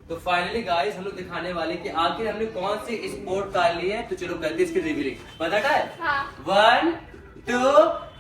तो finally guys हम लोग दिखाने वाले कि आखिर हमने कौन सी स्पोर्ट कार ली है। तो चलो करते इसकी रिव्यूलिंग। पता है? हाँ। 1 2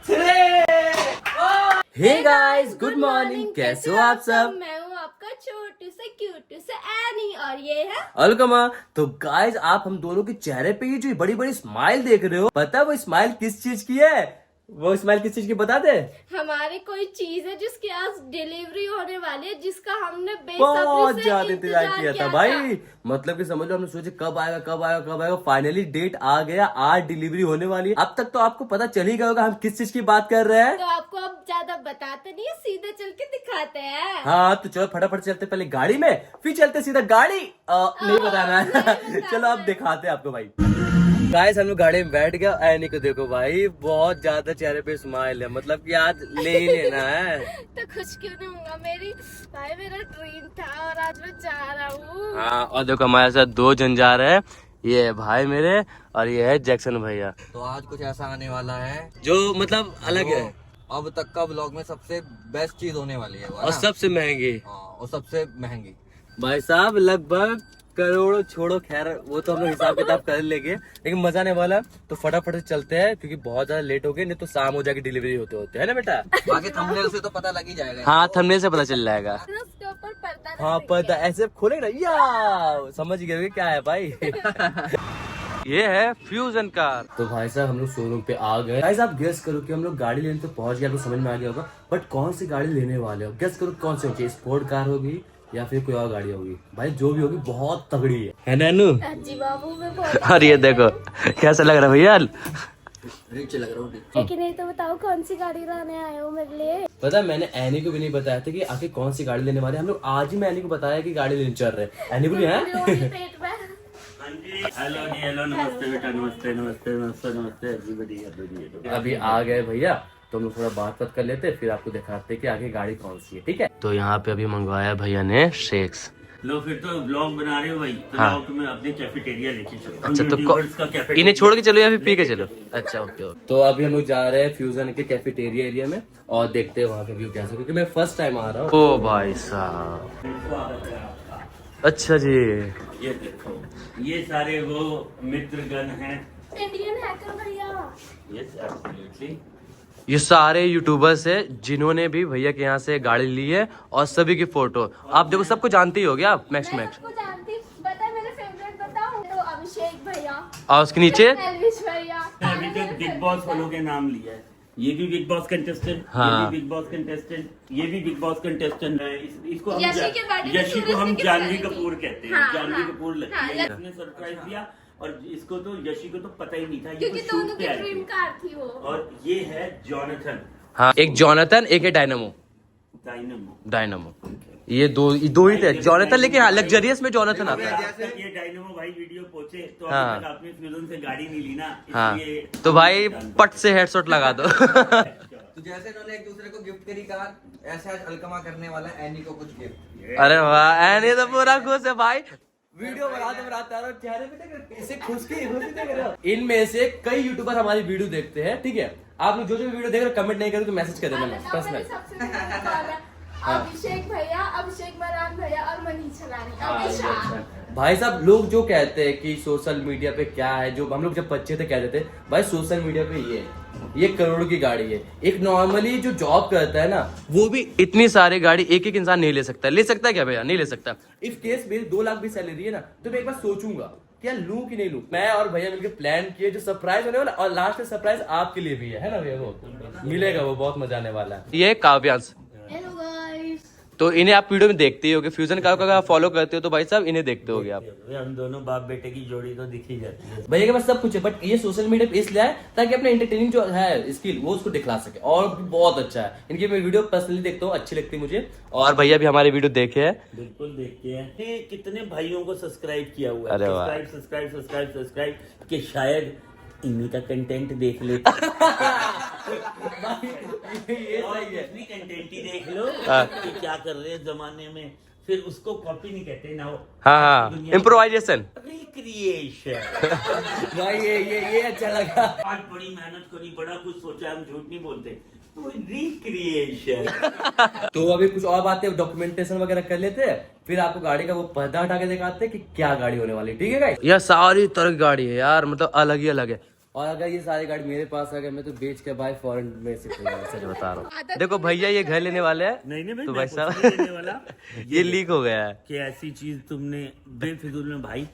3। Hey guys, good morning. कैसे हो आप सब? मैं हूँ आपका छोटू से क्यूटू से एनी और ये है अलकमा। तो गाइस आप हम दोनों के चेहरे पे ये जो बड़ी बड़ी स्माइल देख रहे हो, पता है वो स्माइल किस चीज की है? वो स्माइल किस चीज की बता दे? हमारी कोई चीज है जिसकी आज डिलीवरी होने वाली है, जिसका हमने बहुत ज्यादा इंतजार किया था भाई। मतलब कि समझ लो हमने सोचे कब आएगा कब आएगा कब आएगा। फाइनली डेट आ गया, आज डिलीवरी होने वाली है। अब तक तो आपको पता चल ही गया होगा हम किस चीज की बात कर रहे हैं। तो आपको अब ज्यादा बताते नहीं है, सीधे चल के दिखाते हैं। हाँ तो चलो फटाफट चलते, पहले गाड़ी में फिर चलते सीधा गाड़ी। नहीं बताना है। चलो अब दिखाते आपको भाई। गाइस हम लोग गाड़ी में बैठ गया। एनी को देखो भाई, बहुत ज्यादा चेहरे पे स्माइल है, मतलब कि आज ले ही लेना है। तो खुश क्यों नहीं होगा? मेरा ड्रीम था और आज मैं जा रहा हूँ। हाँ और देखो हमारे साथ 2 जन जा रहे हैं। ये है भाई मेरे और ये है जैक्सन भैया। तो आज कुछ ऐसा आने वाला है जो मतलब अलग है अब तक का ब्लॉग में सबसे बेस्ट चीज होने वाली है वो, है और ना? सबसे महंगी। हाँ, और सबसे महंगी। भाई साहब लगभग करोड़ों, छोड़ो खैर वो तो हम लोग हिसाब किताब कर लेंगे, लेकिन मजा आने वाला। तो फटाफट से चलते हैं क्योंकि बहुत ज्यादा लेट हो गए, नहीं तो शाम हो जाएगी डिलीवरी होते होते, है ना बेटा? बाकी थंबनेल से तो पता लग ही जाएगा। हाँ थंबनेल से पता चल जाएगा। उसके ऊपर पर्दा हाँ पर्दा ऐसे खोले ना, या समझ गए क्या है भाई। ये है फ्यूजन कार। तो भाई साहब हम लोग शोरूम पे आ गए। गाइस आप गेस करो कि हम लोग गाड़ी लेने तो पहुंच गए, आपको समझ में आ गया होगा, बट कौन सी गाड़ी लेने वाले हो? गेस करो कौन सी होगी? स्पोर्ट कार होगी या फिर कोई और गाड़ी होगी? भाई जो भी होगी बहुत तगड़ी है नैनू? जी बाबू मैं बहुत और ये देखो कैसा लग रहा है भैया? रिच लग रहा हूँ। लेकिन नहीं तो बताओ कौन सी गाड़ी लाने आए हो मेरे लिए? पता है मैंने एनी को भी नहीं बताया था कि आखिर कौन सी गाड़ी लेने वाले हैं। हम लोग आज ही मैं एनी को बताया कि गाड़ी लेने चल रहे हैं। एनी को भी है पेट में हेलो जी, हेलो, नमस्ते बेटा, नमस्ते नमस्ते नमस्ते नमस्ते everybody। अभी आ गए भैया, तो हम लोग थोड़ा बात कर लेते, फिर आपको दिखाते हैं कि आगे गाड़ी कौन सी है, ठीक है? तो यहाँ पे अभी मंगवाया भैया ने शेक्स। लो फिर तो ब्लॉग बना रहे हो भाई, तो हाँ। जाओ तुम्हें अपने कैफेटेरिया लेके चलो। अच्छा तो यूट्यूबर्स का कैफेटेरिया। इन्हें छोड़ के चलो या फिर पी के चलो? अच्छा ओके। तो अभी हम लोग जा रहे हैं फ्यूजन के कैफेटेरिया एरिया में और देखते हैं वहाँ का व्यू कैसा, क्योंकि मैं फर्स्ट टाइम आ रहा हूँ। ओ भाई साहब, अच्छा जी। ये देखो, ये सारे वो मित्रगण हैं। इंडियन हैकर भैया। Yes absolutely. ये सारे यूट्यूबर्स है जिन्होंने भी भैया के यहाँ से गाड़ी ली है, और सभी की फोटो आप देखो, सबको जानते ही हो गया आप। मैक्स मैं सबको जानती, बता मेरे फेवरेट बताऊं तो अभिषेक भैया और उसके नीचे एल्विश भैया। अभी तक बिग बॉस वालों के नाम लिया है। ये भी बिग बॉस कंटेस्टेंट, हाँ। ये भी बिग बॉस कंटेस्टेंट, ये भी बिग बॉस कंटेस्टेंट है। इसको हम यशी के बर्थडे पे यशी को सूरज हम की जानवी गिफ्ट कपूर कहते हैं। हाँ, जानवी हाँ, कपूर लगती हाँ, है। इसने सरप्राइज दिया और इसको तो यशी को तो पता ही नहीं था। ये क्योंकि तो दोनों शूट की पे आई ड्रीम थी। कार थी वो। और ये है जॉनथन हाँ, एक जॉनथन एक है डायनामो। डायनमो। ये दो ही थे जॉनथन, लेकिन हाँ लग्जरियस में जॉनथन आता है। जैसे ये डायनमो भाई वीडियो पहुंचे तो हाँ। अभी तक आपने फ्यूजन से गाड़ी नहीं ली ना, हाँ इसलिए तो भाई पट से हेडशॉट लगा दो। तो जैसे इन्होंने एक दूसरे को गिफ्ट करी कार, ऐसे आज अलकमा करने वाला है एनी को कुछ गिफ्ट। अरे वाह, एनी तो पूरा खुश है भाई। वीडियो बनाते और चेहरे पे देख इसे खुशी देख रहे हो। इनमें से कई यूट्यूबर हमारी वीडियो देखते हैं, ठीक है? आप लोग जो वीडियो देख रहे हो कमेंट नहीं करो तो मैसेज कर देना पर्सनल। सबसे पहले कॉल है अभिषेक भैया, अभिषेक मरान भैया और मनीषा रानी। भाई साहब लोग जो कहते हैं कि सोशल मीडिया पे क्या है, जो हम लोग जब बच्चे थे कहते थे भाई सोशल मीडिया पे ये करोड़ों की गाड़ी है। एक नॉर्मली जो जॉब करता है ना, वो भी इतनी सारी गाड़ी एक एक इंसान नहीं ले सकता। ले सकता है क्या भैया? नहीं ले सकता। इफ केस मेरी 2 लाख भी सैलरी है ना, तो मैं एक बार सोचूंगा क्या लूं कि नहीं लूं। मैं और भैया मिलकर प्लान किए जो सरप्राइज होने वाला, और लास्ट में सरप्राइज आपके लिए भी है ना भैया? वो मिलेगा, वो बहुत मजा आने वाला है। ये काव्यांश, हेलो गाइस। तो इन्हें आप वीडियो में देखते ही होगे। फ्यूजन कार का फॉलो करते हो तो भाई साहब इन्हें देखते होगे आप। हम दोनों बाप बेटे की जोड़ी तो दिख ही जाती है। भैया के पास सब कुछ है, बट ये सोशल मीडिया पे इसलिए है ताकि अपने एंटरटेनिंग जो है स्किल वो उसको दिखला सके, और भी बहुत अच्छा है। इनकी मैं वीडियो पर्सनली देखता हूँ, अच्छी लगती है मुझे। और भैया भी हमारे वीडियो देखे हैं। बिल्कुल देखते हैं। ये कितने भाइयों को सब्सक्राइब किया हुआ है? अरे वाह। सब्सक्राइब कि शायद इन्हीं का कंटेंट देख ले। ये सही है। भी कंटेंट ही देख लो हाँ। कि क्या कर रहे हैं जमाने में, फिर उसको कॉपी नहीं कहते ना। हाँ इम्प्रोवाइजेशन, रिक्रिएशन। भाई ये अच्छा लगा। आज बड़ी मेहनत करी, बड़ा कुछ सोचा, हम झूठ नहीं बोलते। रिक्रिएशन। तो अभी कुछ और बातें डॉक्यूमेंटेशन वगैरह कर लेते हैं, फिर आपको गाड़ी का वो पर्दा हटा के दिखाते हैं कि क्या गाड़ी होने वाली है। ठीक है गाइस, यह सारी तरह की गाड़ी है यार, मतलब अलग ही अलग है। और अगर ये सारी गाड़ी मेरे पास आ गए, मैं तो बेच के भाई फॉरेन में से सच बता रहा हूँ। देखो भैया ये घर लेने वाले हैं। नहीं भाई, तो मैं भाई कुछ साहब नहीं लेने वाला। ये लीक हो गया है। कि ऐसी चीज तुमने बेफिजूल में, भाई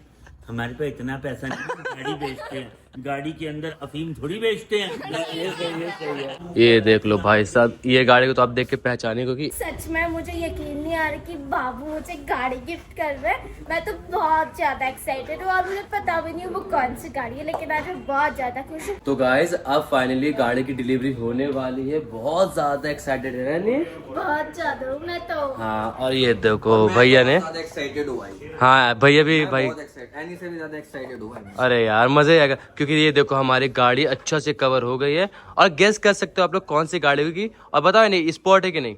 हमारे पे इतना पैसा नहीं, गाड़ी बेचते हैं, गाड़ी के अंदर अफीम थोड़ी बेचते हैं। ये सही है। ये देख लो भाई साहब, ये गाड़ी को तो आप देख के पहचाने, क्योंकि सच में मुझे यकीन नहीं आ रहा कि बाबू मुझे गाड़ी गिफ्ट कर रहे हैं। मैं तो बहुत ज्यादा एक्साइटेड हूँ और मुझे पता भी नहीं वो कौन सी गाड़ी है, लेकिन आज मैं बहुत ज्यादा खुश हूँ। तो गाइस अब फाइनली गाड़ी की डिलीवरी होने वाली है। बहुत ज्यादा एक्साइटेड है ना? बहुत ज्यादा हूँ मैं तो। हाँ, और ये देखो भैया ने, ज्यादा एक्साइटेड हुआ है, हाँ भैया भी भाई, बहुत एक्साइटेड, एनी से भी ज्यादा एक्साइटेड हुआ है। अरे यार मजे आएगा, क्योंकि ये देखो हमारी गाड़ी अच्छा से कवर हो गई है। और गेस कर सकते हो आप लोग कौन सी गाड़ी होगी। और बताओ नहीं, स्पॉट है कि नहीं?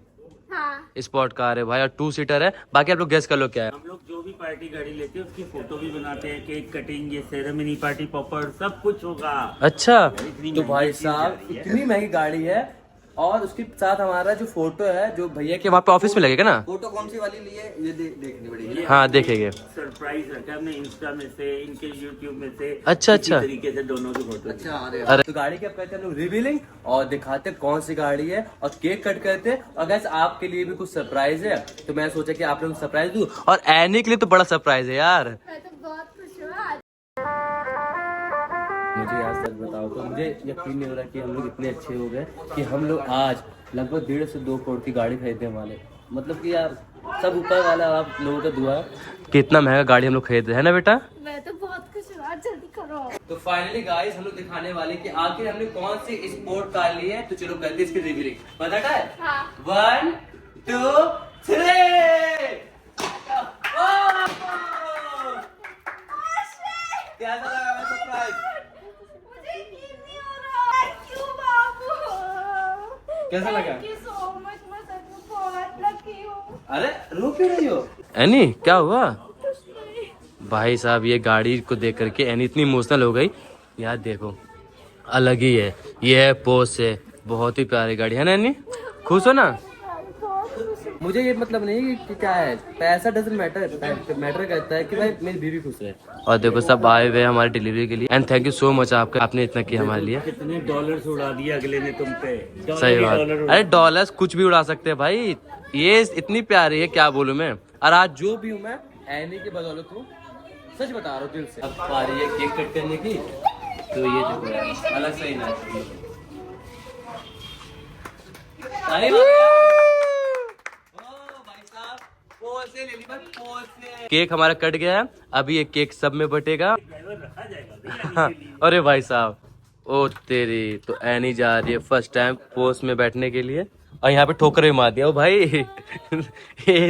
हाँ, स्पॉट कार है भाई, और 2 सीटर है। बाकी आप लोग गेस कर लो क्या है। हम लोग जो भी पार्टी गाड़ी लेते हैं उसकी फोटो भी बनाते हैं, केक कटिंग, ये सेरेमनी पार्टी, पॉपर सब कुछ होगा। अच्छा, इतनी तो महंगी भाई चीज जा साहब रही है। इतनी महंगी गाड़ी है, और उसके साथ हमारा जो फोटो है जो भैया के वहाँ पे ऑफिस में लगेगा ना। फोटो कौन सी वाली ली है ये देखनी पड़ेगी। ये हाँ देखेंगे। सरप्राइज रखा है हमने, इंस्टा में से, इनके यूट्यूब में से। अच्छा, इसी अच्छा। तरीके से दोनों की फोटो। अच्छा, अरे अरे तो गाड़ी की अब करते हैं हम लोग रिवीलिंग और दिखाते हैं कौन सी गाड़ी है, और केक कट करते हैं। और गैस आपके लिए भी कुछ सरप्राइज है, तो मैं सोचा कि आप लोग सरप्राइज दूं, और एनी के लिए तो बड़ा सरप्राइज है यार। मैं तो बहुत खुश हूँ आज। मुझे यार सच बताओ तो मुझे यकीन नहीं हो रहा कि हम लोग इतने अच्छे हो गए कि हम लोग आज लगभग 1.5 से 2 करोड़ की गाड़ी खरीदने वाले। मतलब कि यार सब ऊपर वाला आप लोगों का दुआ है कि इतना महंगा गाड़ी हम लोग खरीद रहे हैं ना बेटा। मैं तो बहुत खुश हूँ आज, जल्दी करो। तो फाइनली गाइस हम लोग दिखाने वाले कि आखिर हमने कौन सी स्पोर्ट कार ली है। तो चलो करते हैं इसकी रिव्यूइंग। पता है? हाँ। 1 2 3। कैसा लगा मेरा सरप्राइज? मुझे यकीन नहीं हो रहा। Thank you, बाबू। कैसा लगा? Thank you so much, मैं सच में बहुत लकी हूँ। अरे रो क्यों रही हो एनी, क्या हुआ? भाई साहब ये गाड़ी को देख करके एनी इतनी इमोशनल हो गई यार। देखो अलग ही है, ये है पोस है, बहुत ही प्यारी गाड़ी है ना एनी। खुश हो ना? मुझे ये मतलब नहीं कि क्या है, पैसा डजंट मैटर, मैटर करता है कि भाई मेरी बीवी खुश है। और देखो सब आए हुए हैं हमारी डिलीवरी के लिए, and thank you so much आपका, आपने इतना किया हमारे लिए। कितने डॉलर्स उड़ा दिए अगले ने तुम पे। सही बात। अरे डॉलर्स कुछ भी उड़ा सकते हैं भाई, ये इतनी प्यारी है क्या बोलूं मैं। और आज जो भी हूँ मैं एनी की बदौलत हूँ, सच बता रहा हूँ दिल से। अब बारी है केक कट करने की, तो ये देखो यार अलग सही ना। केक हमारा कट गया है, अभी ये केक सब में बटेगा। अरे भाई साहब, ओ तेरी, तो एनी जा रही है फर्स्ट टाइम पोस्ट में बैठने के लिए, और यहाँ पे ठोकर भी मार दिया। ओ भाई ये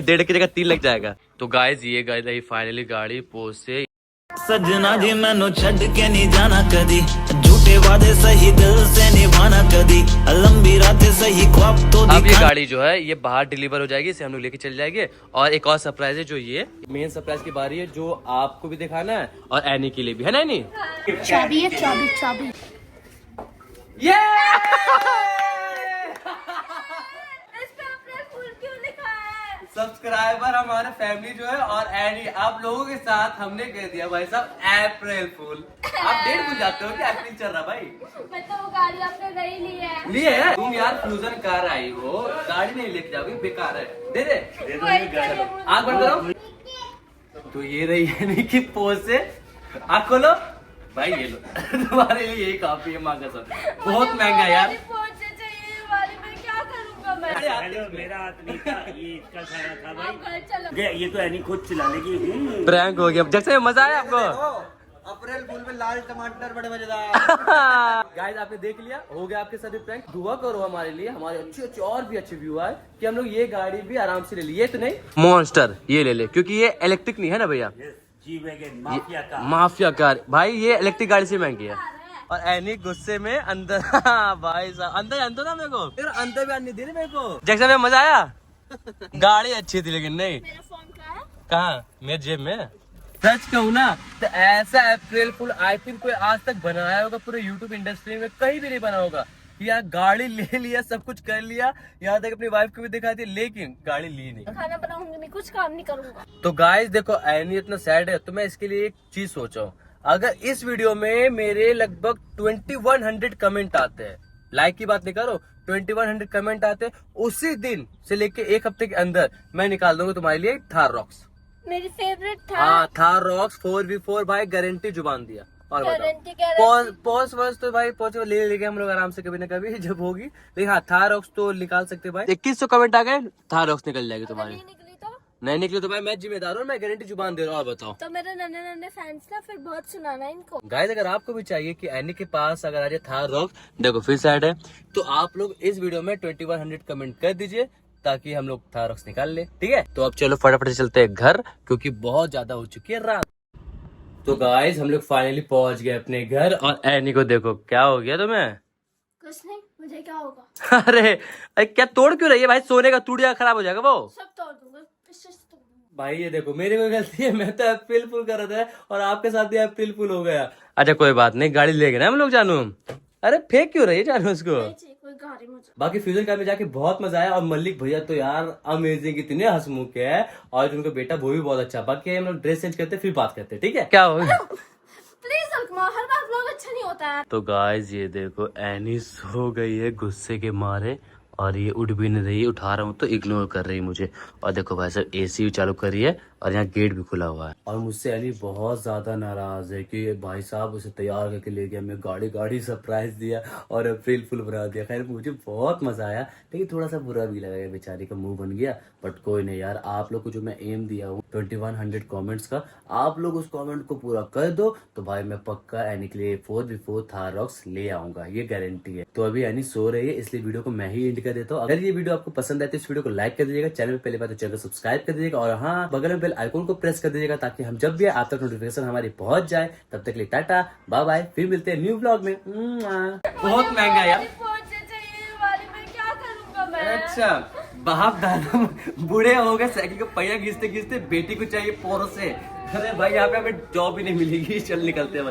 1.5 की जगह 3 लग जाएगा। तो गाइस ये गई फाइनली गाड़ी पोस्ट से। सजना जी मैनू छड़ के नहीं जाना कदी, झूठे वादे सही दिल से निभाना कदी, लंबी रातें सही ख्वाब तो अब ये गाड़ी जो है ये बाहर डिलीवर हो जाएगी, इसे हम लोग लेके चले जाएंगे। और एक और सरप्राइज है, जो ये मेन सरप्राइज की बारी है, जो आपको भी दिखाना है और एनी के लिए भी, है ना एनी? चाबी है, चाबी चाबी। ये इस पे आपने फूल क्यों लिखा है? सब्सक्राइबर हमारे फैमिली जो है और एनी आप लोगों के साथ हमने कह दिया भाई साहब अप्रैल फूल। आप डेट भूल जाते हो क्या? अप्रैल चल रहा भाई। मैं तो वो गाड़ी आपने नहीं ली है। लिए है तुम यार, फ्यूजन कार आई हो, गाड़ी नहीं लेके जाओगी, बेकार है। दे दे, वही चाहिए मुझे। आँख बंद करो। तो ये रही है की पोज से, आँख खोलो भाई, ये लो तुम्हारे लिए यही काफी है माँ कसम, बहुत महंगा है यार। मुझे पहुंचे चाहिए ये वाली, मैं क्या करूंगा मैं? हेलो, मेरा हाथ नहीं था, ये इसका सारा था आप भाई। घर चलो। ये तो एनी खुद चला लेगी। प्रैंक हो गया जैसे, मजा आया आपको? अप्रैल फूल में लाल टमाटर बड़े मजेदार। गाइस आपने देख लिया, हो गया आपके साथ प्रैंक। दुआ करो हमारे लिए, हमारे अच्छे और भी अच्छे व्यू आए कि हम लोग ये गाड़ी भी आराम से ले लिए। तो नहीं मॉन्स्टर ये ले ले, क्योंकि ये इलेक्ट्रिक नहीं है ना भैया, जी वैगन माफिया का। माफिया कार भाई, ये इलेक्ट्रिक गाड़ी से महंगी है। और एनी गुस्से में अंदर भाई साहब अंदर अंदर ना मेरे को, फिर अंदर भी आने दे रहे मेरे को। जैसे में मजा आया, गाड़ी अच्छी थी लेकिन नहीं। मेरा फोन कहाँ है? कहाँ? मेरे जेब में। सच कहूँ ना तो ऐसा अप्रैल फूल आई थिंक कोई आज तक बनाया होगा पूरे यूट्यूब इंडस्ट्री में, कहीं भी नहीं बना होगा। कि यार गाड़ी ले लिया, सब कुछ कर लिया, यहाँ तक अपनी वाइफ को भी दिखा दी, लेकिन गाड़ी ली नहीं। खाना बनाऊंगी नहीं, कुछ काम नहीं करूंगा। तो गाइस देखो, एनी इतना सैड है, तो मैं इसके लिए एक चीज सोचा हूँ। अगर इस वीडियो में मेरे लगभग 2100 कमेंट आते हैं, लाइक की बात नहीं करो, 2100 कमेंट आते हैं, उसी दिन से लेके एक हफ्ते के अंदर मैं निकाल दूंगा तुम्हारे लिए थार रॉक्स। मेरी फेवरेट था। हाँ, थार रॉक्स 4v4 भाई, गारंटी जुबान दिया। और गारंटी पॉज वॉज तो भाई पहुंच ले लेंगे हम लोग आराम से, कभी ना कभी जब होगी। लेकिन हाँ, थार रॉक्स तो निकाल सकते भाई। 2100 कमेंट आ गए, थार रॉक्स निकल जाएगी तुम्हारी। निकली तो नहीं निकली तो भाई मैं जिम्मेदार हूँ, मैं गारंटी जुबान दे रहा हूँ। और बताओ तो मेरे नन्हे नन्हे फैंस ना फिर बहुत सुनाना इनको। गाइस, अगर आपको भी चाहिए कि एनी के पास अगर आ जाए थार रॉक्स, देखो फिर साइड है, तो आप लोग इस वीडियो में 2100 कमेंट कर दीजिए, ताकि हम लोग थार रॉक्स निकाल ले, ठीक है। तो अब चलो फटाफट से चलते हैं घर, क्योंकि बहुत ज्यादा हो चुकी है रात। तो गाइस, हम लोग फाइनली पहुंच गए अपने घर, और एनी को देखो क्या हो गया तुम्हें। कुछ नहीं, मुझे क्या होगा। अरे क्या तोड़ क्यों रही है भाई, सोने का टूट जाएगा, खराब हो जाएगा वो। सब तोड़ दूंगा, पीछे से तोड़ दूंगा। भाई ये देखो, मेरी कोई गलती है, मैं तो अप्रैल फुल कर रहा था और आपके साथ ही अप्रैल फुल हो गया। अच्छा कोई बात नहीं, गाड़ी ले गए ना हम लोग जानू। अरे फेंक क्यों रही है जानू उसको। नहीं चाहिए कोई गाड़ी मुझे। बाकी फ्यूजन कार में जाके बहुत मजा आया, और मल्लिक भैया तो यार अमेजिंग, इतने हंसमुख है, और उनका बेटा वो भी बहुत अच्छा। बाकी हम लोग ड्रेस चेंज करते फिर बात करते, ठीक है। क्या हो please Alqama, her bar vlog अच्छा नहीं होता है। तो गाइस ये देखो, एनी सो गई है गुस्से के मारे, और ये उठ भी नहीं रही है, उठा रहा हूँ तो इग्नोर कर रही है मुझे। और देखो भाई साहब, एसी चालू करी है, और यहाँ गेट भी खुला हुआ है। और मुझसे एनी बहुत ज्यादा नाराज है कि भाई साहब उसे तैयार करके ले गया, मैं गाड़ी सरप्राइज दिया और अप्रैल फुल बना दिया। खैर मुझे बहुत मजा आया, लेकिन थोड़ा सा बुरा भी लगा, बेचारी का मुंह बन गया। बट कोई नहीं यार, आप लोग को जो मैं एम दिया हूँ 2100 कमेंट्स का, आप लोग उस कमेंट को पूरा कर दो तो भाई मैं पक्का एनी के लिए 4v4 थार रॉक्स ले आऊंगा, ये गारंटी है। तो अभी एनी सो रही है, इसलिए वीडियो को मैं ही एंड कर देता हूँ। अगर ये वीडियो आपको पसंद आए तो इस वीडियो को लाइक कर दीजिएगा, चैनल पे पहले बात तो चैनल को सब्सक्राइब कर दीजिएगा, और हाँ बगल में बेल आइकन को प्रेस कर दीजिएगा, ताकि हम जब भी आप तक नोटिफिकेशन हमारी पहुंच जाए। तब तक के लिए टाटा बाय बाय, फिर मिलते हैं न्यू ब्लॉग में। बहुत महंगा यार। क्या करूंगा मैं। अच्छा, बाप दादा बूढ़े हो गए, साइकिल को पहिया घिसते घिसते, बेटी को चाहिए पोर से। अरे भाई यहाँ पे हमें जॉब ही नहीं मिलेगी, चल निकलते हैं।